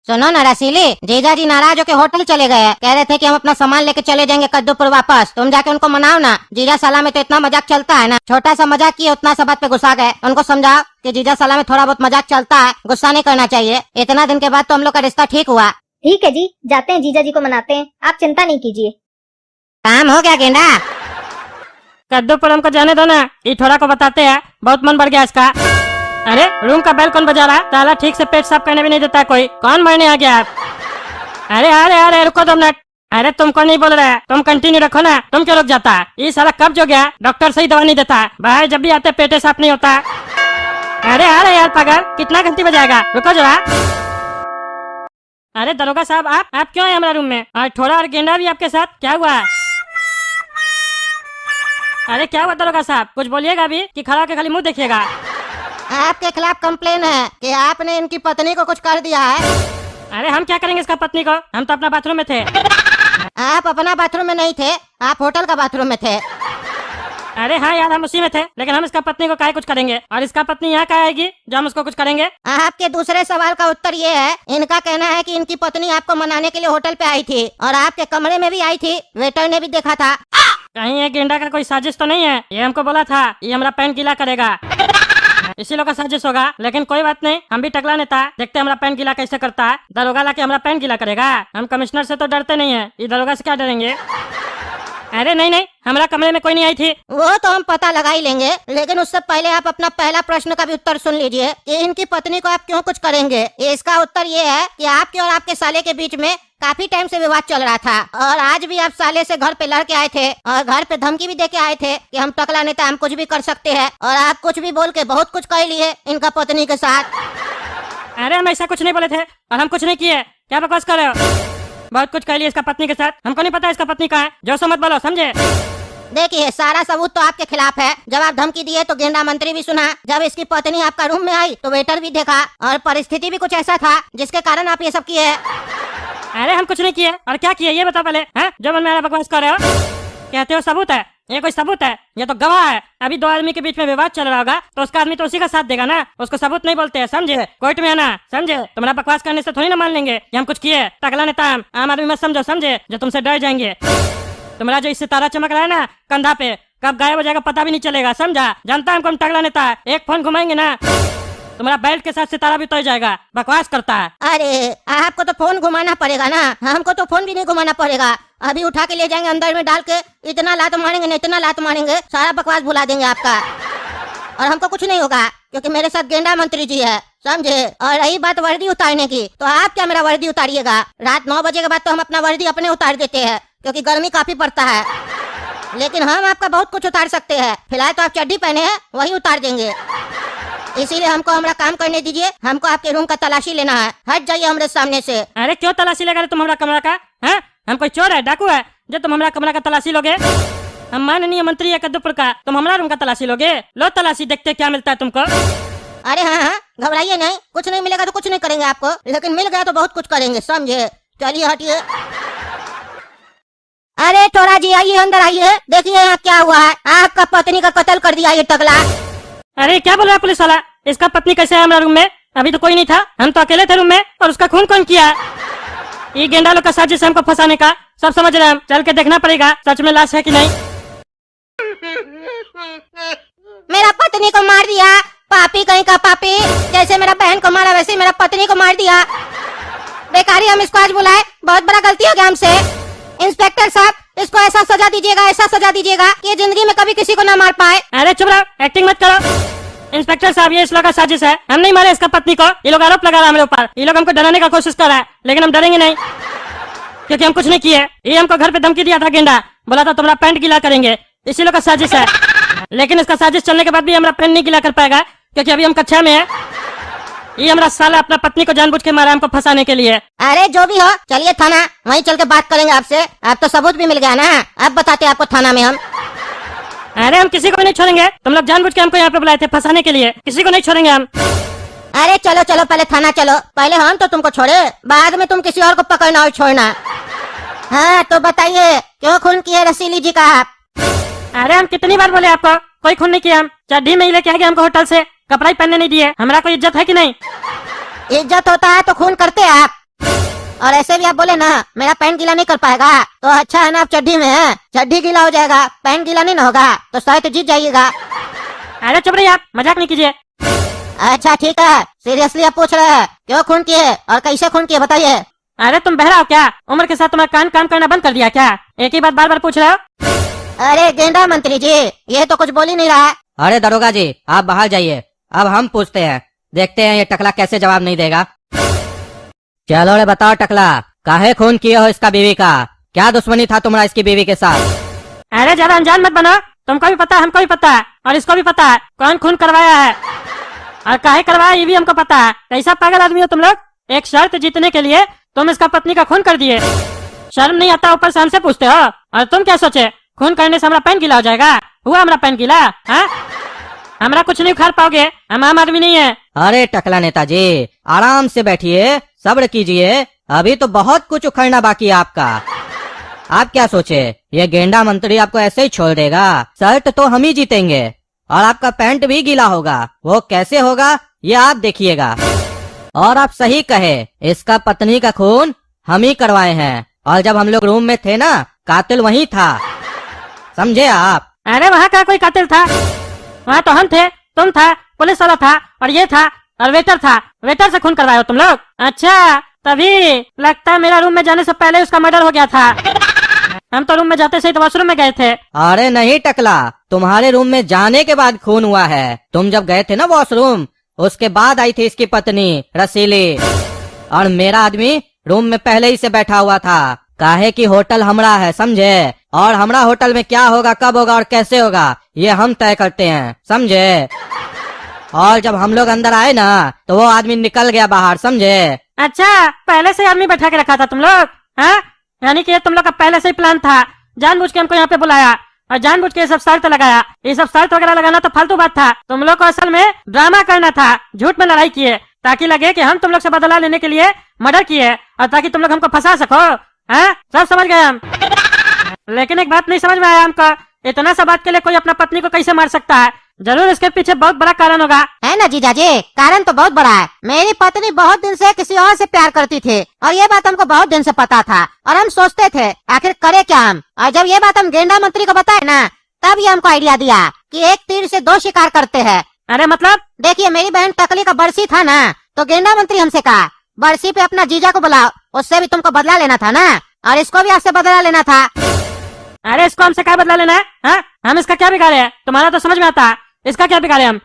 सुनो ना रसीली, जीजा जी नाराज होकर होटल चले गए। कह रहे थे कि हम अपना सामान लेके चले जाएंगे कद्दूपुर वापस। तुम जाके उनको मनाओ ना। जीजा साला में तो इतना मजाक चलता है ना। छोटा सा मजाक किए उतना सा बात पे गुस्सा गए। उनको समझाओ कि जीजा साला में थोड़ा बहुत मजाक चलता है, गुस्सा नहीं करना चाहिए। इतना दिन के बाद तो हम लोग का रिश्ता ठीक हुआ। ठीक है जी, जाते हैं जीजा जी को मनाते हैं, आप चिंता नहीं कीजिए। काम हो गया गेंडा? कद्दूपुर हमको जाने दो ना, ये थोड़ा को बताते हैं, बहुत मन बढ़ गया इसका। अरे रूम का बेल कौन बजा रहा है? साला ठीक से पेट साफ करने भी नहीं देता है कोई। कौन मरने आ गया आप? अरे अरे अरे रुको 2 मिनट। अरे तुमको नहीं बोल रहे, तुम कंटिन्यू रखो ना। तुम क्यों रुक जाता है? ये साला कब्ज हो गया, डॉक्टर सही दवा नहीं देता भाई। जब भी आते पेटे साफ नहीं होता। अरे अरे यार पागल, कितना घंटी बजाएगा? रुको जरा। अरे दरोगा साहब, आप क्यों है हमारे रूम में? और थोड़ा और गेंडा भी आपके साथ, क्या हुआ? अरे क्या हुआ दरोगा साहब? कुछ बोलिएगा भी कि खड़ा होकर खाली मुंह देखिएगा? आपके खिलाफ कंप्लेन है कि आपने इनकी पत्नी को कुछ कर दिया है। अरे हम क्या करेंगे इसका पत्नी को? हम तो अपना बाथरूम में थे। आप अपना बाथरूम में नहीं थे, आप होटल का बाथरूम में थे। अरे हाँ यार, हम उसी में थे, लेकिन हम इसका पत्नी को काहे कुछ करेंगे? और इसका पत्नी यहाँ का आएगी जो हम उसको कुछ करेंगे? आपके दूसरे सवाल का उत्तर ये है, इनका कहना है कि इनकी पत्नी आपको मनाने के लिए होटल पे आई थी और आपके कमरे में भी आई थी, वेटर ने भी देखा था। कहीं ये गेंडा का कोई साजिश तो नहीं है? ये हमको बोला था ये हमारा पैंट गीला करेगा, इसी लोग का साजिश होगा। लेकिन कोई बात नहीं, हम भी टकला नेता, देखते हमारा पैंट गीला कैसे करता है। दरोगा लाके हमारा पैंट गीला करेगा? हम कमिश्नर से तो डरते नहीं है, ये दरोगा से क्या डरेंगे? अरे नहीं नहीं, हमारा कमरे में कोई नहीं आई थी। वो तो हम पता लगा ही लेंगे, लेकिन उससे पहले आप अपना पहला प्रश्न का भी उत्तर सुन लीजिए कि इनकी पत्नी को आप क्यों कुछ करेंगे। इसका उत्तर ये है कि आपके और आपके साले के बीच में काफी टाइम से विवाद चल रहा था और आज भी आप साले से घर पे लड़ के आए थे और घर पे धमकी भी दे के आए थे कि हम टकला नेता, हम कुछ भी कर सकते हैं। और आप कुछ भी बोल के बहुत कुछ कर लिए इनका पत्नी के साथ। अरे हम ऐसा कुछ नहीं बोले थे और हम कुछ नहीं किए। क्या बकवास कर रहे हो? बहुत कुछ कह लिया इसका पत्नी के साथ। हमको नहीं पता इसका पत्नी कहाँ है, जो सो मत बोलो, समझे? देखिए सारा सबूत तो आपके खिलाफ है। जब आप धमकी दिए तो गेंडा मंत्री भी सुना, जब इसकी पत्नी आपका रूम में आई तो वेटर भी देखा और परिस्थिति भी कुछ ऐसा था जिसके कारण आप ये सब किए। अरे हम कुछ नहीं किए। और क्या किए ये बताओ पहले, हैं? जो मन में आ रहा बकवास कर रहे हो। कहते हो सबूत है? ये कोई सबूत है? ये तो गवाह है। अभी 2 आदमी के बीच में विवाद चल रहा होगा तो उसका आदमी तो उसी का साथ देगा ना, उसको सबूत नहीं बोलते हैं, समझे? कोर्ट में आना, समझे? तुम्हारा बकवास करने से थोड़ी ना मान लेंगे कि हम कुछ किए। टकला नेता आम आदमी मत समझो, समझे? जो तुमसे डर जाएंगे। तुम्हारा जो इससे तारा चमक रहा है ना कंधा पे, कब गायब हो जाएगा पता भी नहीं चलेगा, समझा? जानता है हमको टकला नेता है। एक फोन घुमाएंगे ना तुम्हारा बेल्ट के साथ सितारा भी उतर जाएगा। बकवास करता है। अरे आपको तो फोन घुमाना पड़ेगा ना, हमको तो फोन भी नहीं घुमाना पड़ेगा। अभी उठा के ले जाएंगे, अंदर में डाल के इतना लात मारेंगे ना, इतना लात मारेंगे, सारा बकवास भुला देंगे आपका। और हमको कुछ नहीं होगा क्योंकि मेरे साथ गेंडा मंत्री जी है, समझे? और रही बात वर्दी उतारने की, तो आप क्या मेरा वर्दी उतारिएगा? रात 9 बजे के बाद तो हम अपना वर्दी अपने उतार देते हैं क्योंकि गर्मी काफी पड़ता है। लेकिन हम आपका बहुत कुछ उतार सकते हैं। फिलहाल तो आप चड्डी पहने हैं, वही उतार देंगे। इसीलिए हमको हमारा काम करने दीजिए। हमको आपके रूम का तलाशी लेना है, हट जाइए हमारे सामने से। अरे क्यों तलाशी लेगा तुम हमारा कमरा का? हैं? हम कोई चोर है, डाकू है जो तुम हमारा कमरा का तलाशी लोगे? हम माननीय मंत्री है कद्दूपुर का, तुम हमारा रूम का तलाशी लोगे? लो तलाशी, देखते क्या मिलता है तुमको। अरे हाँ, घबराइए नहीं, कुछ नहीं मिलेगा तो कुछ नहीं करेंगे आपको, लेकिन मिल गया तो बहुत कुछ करेंगे, समझे? चलिए हटिए। अरे थोड़ा जी आइए, अंदर आइए, देखिए यहाँ क्या हुआ है। आपका पत्नी का कत्ल कर दिया ये टकला। अरे क्या बोल रहा है पुलिस वाला? इसका पत्नी कैसे है हमारा रूम में? अभी तो कोई नहीं था, हम तो अकेले थे रूम में। और उसका खून कौन किया? ये गेंडा लोग का साजिश है हमको फंसाने का, सब समझ रहे हैं हम। चल के देखना पड़ेगा सच में लाश है कि नहीं। मेरा पत्नी को मार दिया, पापी कहीं का पापी। जैसे मेरा बहन को मारा वैसे मेरा पत्नी को मार दिया। बेकारी हम इसको आज बुलाए, बहुत बड़ा गलती हो गया हमसे। इंस्पेक्टर साहब, इसको ऐसा सजा दीजिएगा, ऐसा सजा दीजिएगा कि ये जिंदगी में कभी किसी को ना मार पाए। अरे चुप रहो, एक्टिंग मत करो। इंस्पेक्टर साहब, ये इस लोग का साजिश है, हम नहीं मारे इसका पत्नी को। ये लोग आरोप लगा रहा है हमारे ऊपर, ये लोग हमको डराने का कोशिश कर रहा है, लेकिन हम डरेंगे नहीं क्योंकि हम कुछ नहीं किए। ये हमको घर पे धमकी दिया था गेंडा, बोला था तुम्हारा पैंट गीला करेंगे, इसी लोग का साजिश है। लेकिन इसका साजिश चलने के बाद भी हमारा पैंट नहीं गीला कर पाएगा क्योंकि अभी हम कक्षा में है। ये हमारा साला अपना पत्नी को जानबूझ के मारा हमको फंसाने के लिए। अरे जो भी हो, चलिए थाना, वहीं चल के बात करेंगे आपसे। अब तो सबूत भी मिल गया ना, अब बताते आपको थाना में हम। अरे हम किसी को भी नहीं छोड़ेंगे, तुम लोग जानबूझ के हमको यहाँ पे बुलाए थे फंसाने के लिए, किसी को नहीं छोड़ेंगे हम। अरे चलो चलो, पहले थाना चलो, पहले हम तो तुमको छोड़े, बाद में तुम किसी और को पकड़ना और छोड़ना। हाँ तो बताइए, क्यों खून किए रसीली जी का आप? अरे हम कितनी बार बोले आपको, कोई खून नहीं किया। हम चड्डी में ही लेके आ गए हमको होटल से, कपड़ा ही पहनने नहीं दिए। हमारा कोई इज्जत है कि नहीं? इज्जत होता है तो खून करते हैं आप। और ऐसे भी आप बोले ना मेरा पैंट गीला नहीं कर पाएगा, तो अच्छा है ना आप चड्डी में हैं, चड्डी गीला हो जाएगा, पैंट गीला नहीं ना होगा, तो शायद तो जीत जाइएगा। अरे चुप रहिए, आप मजाक नहीं कीजिए। अच्छा ठीक है, सीरियसली आप पूछ रहे हैं क्यों खून किए और कैसे खून किए बताइए। अरे तुम बहरा हो क्या? उम्र के साथ तुम्हारा कान काम करना बंद कर दिया क्या? एक ही बात बार बार पूछ रहे हो। अरे गेंडा मंत्री जी, ये तो कुछ बोल ही नहीं रहा है। अरे दरोगा जी, आप बाहर जाइए, अब हम पूछते हैं, देखते हैं ये टकला कैसे जवाब नहीं देगा। चलो रे बताओ टकला, काहे खून किए हो इसका बीवी का? क्या दुश्मनी था तुम्हारा इसकी बीवी के साथ? अरे ज्यादा अनजान मत बनो, तुमको भी पता है, हमको भी पता है, और इसको भी पता है कौन खून करवाया है और काहे करवाया ये भी हमको पता है। कैसा पागल आदमी हो तुम लोग? एक शर्त जीतने के लिए तुम इसका पत्नी का खून कर दिए। शर्म नहीं आता, ऊपर से हमसे पूछते हो। और तुम क्या सोचे खून करने से हमारा पैन गीला हो जाएगा? हुआ हमारा पैन गीला? हाँ, हमारा कुछ नहीं उखाड़ पाओगे, हम आम आदमी नहीं है। अरे टकला नेताजी, आराम से बैठिए, सब्र कीजिए, अभी तो बहुत कुछ उखड़ना बाकी है आपका। आप क्या सोचे ये गेंडा मंत्री आपको ऐसे ही छोड़ देगा? शर्ट तो हम ही जीतेंगे और आपका पैंट भी गीला होगा। वो कैसे होगा ये आप देखिएगा। और आप सही कहे, इसका पत्नी का खून हम ही करवाए हैं, और जब हम लोग रूम में थे ना, कातिल वही था, समझे आप? अरे वहाँ का कोई कातिल था? वहाँ तो हम थे, तुम था, पुलिस वाला था, और ये था, और वेटर था। वेटर से खून करवाए हो तुम लोग? अच्छा, तभी लगता है मेरा रूम में जाने से पहले उसका मर्डर हो गया था। हम तो रूम में जाते से ही तो वॉशरूम में गए थे। अरे नहीं टकला, तुम्हारे रूम में जाने के बाद खून हुआ है। तुम जब गए थे ना वॉशरूम, उसके बाद आई थी इसकी पत्नी रसीली, और मेरा आदमी रूम में पहले ही से बैठा हुआ था। काहे कि होटल हमरा है, समझे? और हमरा होटल में क्या होगा, कब होगा और कैसे होगा, ये हम तय करते हैं, समझे? और जब हम लोग अंदर आए ना, तो वो आदमी निकल गया बाहर, समझे? अच्छा, पहले से आदमी बैठा के रखा था तुम लोग? हाँ, यानी कि ये तुम लोग का पहले से ही प्लान था, जानबूझ के हमको यहाँ पे बुलाया और जानबूझ के ये सब शर्त लगाया। ये सब शर्त वगैरह लगाना तो फालतू बात था। तुम लोग को असल में ड्रामा करना था, झूठ में लड़ाई किए, ताकि लगे कि हम तुम लोग से बदला लेने के लिए मर्डर किए, और ताकि तुम लोग हमको फंसा सको। हाँ, सब समझ गए हम। लेकिन एक बात नहीं समझ में आया हमको, इतना सा बात के लिए कोई अपना पत्नी को कैसे मार सकता है? जरूर इसके पीछे बहुत बड़ा कारण होगा। है ना जीजा जी, कारण तो बहुत बड़ा है। मेरी पत्नी बहुत दिन से किसी और से प्यार करती थी, और ये बात हमको बहुत दिन से पता था, और हम सोचते थे आखिर करे क्या हम। और जब ये बात हम गेंडा मंत्री को बताए ना, तब ये हमको आइडिया दिया कि एक तीर से दो शिकार करते हैं। अरे मतलब? देखिए, मेरी बहन टकली का बरसी था ना, तो गेंडा मंत्री हमसे कहा बरसी पे अपना जीजा को बुलाओ, उससे भी तुमको बदला लेना था ना, और इसको भी आपसे बदला लेना था। अरे इसको हमसे क्या बदला लेना है? हाँ? हम इसका क्या बिगाड़े हैं? तुम्हारा तो समझ में आता है, इसका क्या बिगाड़े हम?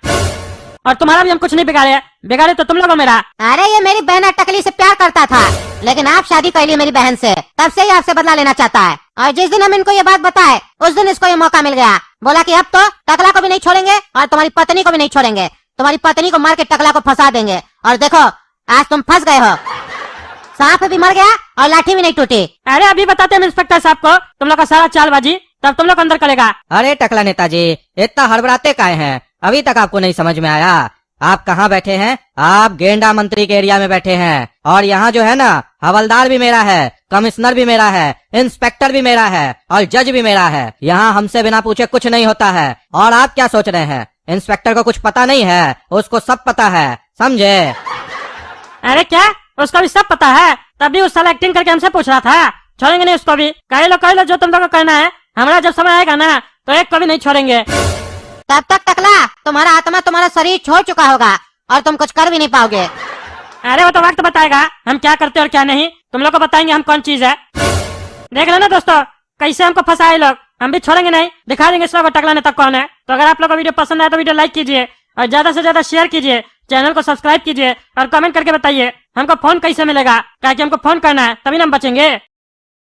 और तुम्हारा भी हम कुछ नहीं बिगाड़े, बिगाड़े तो तुम लोग हो मेरा। अरे ये मेरी बहन टकली से प्यार करता था, लेकिन आप शादी कर ली मेरी बहन से, तब से ही आपसे बदला लेना चाहता है। और जिस दिन हम इनको ये बात बताए, उस दिन इसको ये मौका मिल गया। बोला कि अब तो टकला को भी नहीं छोड़ेंगे और तुम्हारी पत्नी को भी नहीं छोड़ेंगे, तुम्हारी पत्नी को मार के टकला को फंसा देंगे। और देखो, आज तुम फंस गए हो, सांप भी मर गया और लाठी भी नहीं टूटी। अरे अभी बताते हैं इंस्पेक्टर साहब को तुम लोग का सारा चालबाजी, तब तुम लोग अंदर करेगा। अरे टकला नेताजी, इतना हड़बड़ाते काहे हैं? अभी तक आपको नहीं समझ में आया? आप कहाँ बैठे हैं? आप गेंडा मंत्री के एरिया में बैठे हैं, और यहाँ जो है ना, हवलदार भी मेरा है, कमिश्नर भी मेरा है, इंस्पेक्टर भी मेरा है, और जज भी मेरा है। यहाँ हमसे बिना पूछे कुछ नहीं होता है। और आप क्या सोच रहे हैं, इंस्पेक्टर को कुछ पता नहीं है? उसको सब पता है, समझे? अरे क्या, उसको भी सब पता है? तभी उस साल एक्टिंग करके हमसे पूछ रहा था। छोड़ेंगे नहीं उसको भी, कह लो जो तुम लोग को करना है। हमारा जब समय आएगा ना, तो एक को भी नहीं छोड़ेंगे। तब तक टकला तुम्हारा आत्मा तुम्हारा शरीर छोड़ चुका होगा, और तुम कुछ कर भी नहीं पाओगे। अरे वो तो वक्त बताएगा हम क्या करते और क्या नहीं। तुम लोग को बताएंगे हम कौन चीज है। देख लेना दोस्तों, कैसे हमको फंसाए लोग। हम भी छोड़ेंगे नहीं, दिखा देंगे इस लोग को टकला नेता कौन है। तो अगर आप लोग को वीडियो पसंद आए तो वीडियो लाइक कीजिए, और ज्यादा से ज्यादा शेयर कीजिए, चैनल को सब्सक्राइब कीजिए, और कमेंट करके बताइए हमको फोन कैसे मिलेगा, ताकि हमको फोन करना है, तभी ना हम बचेंगे।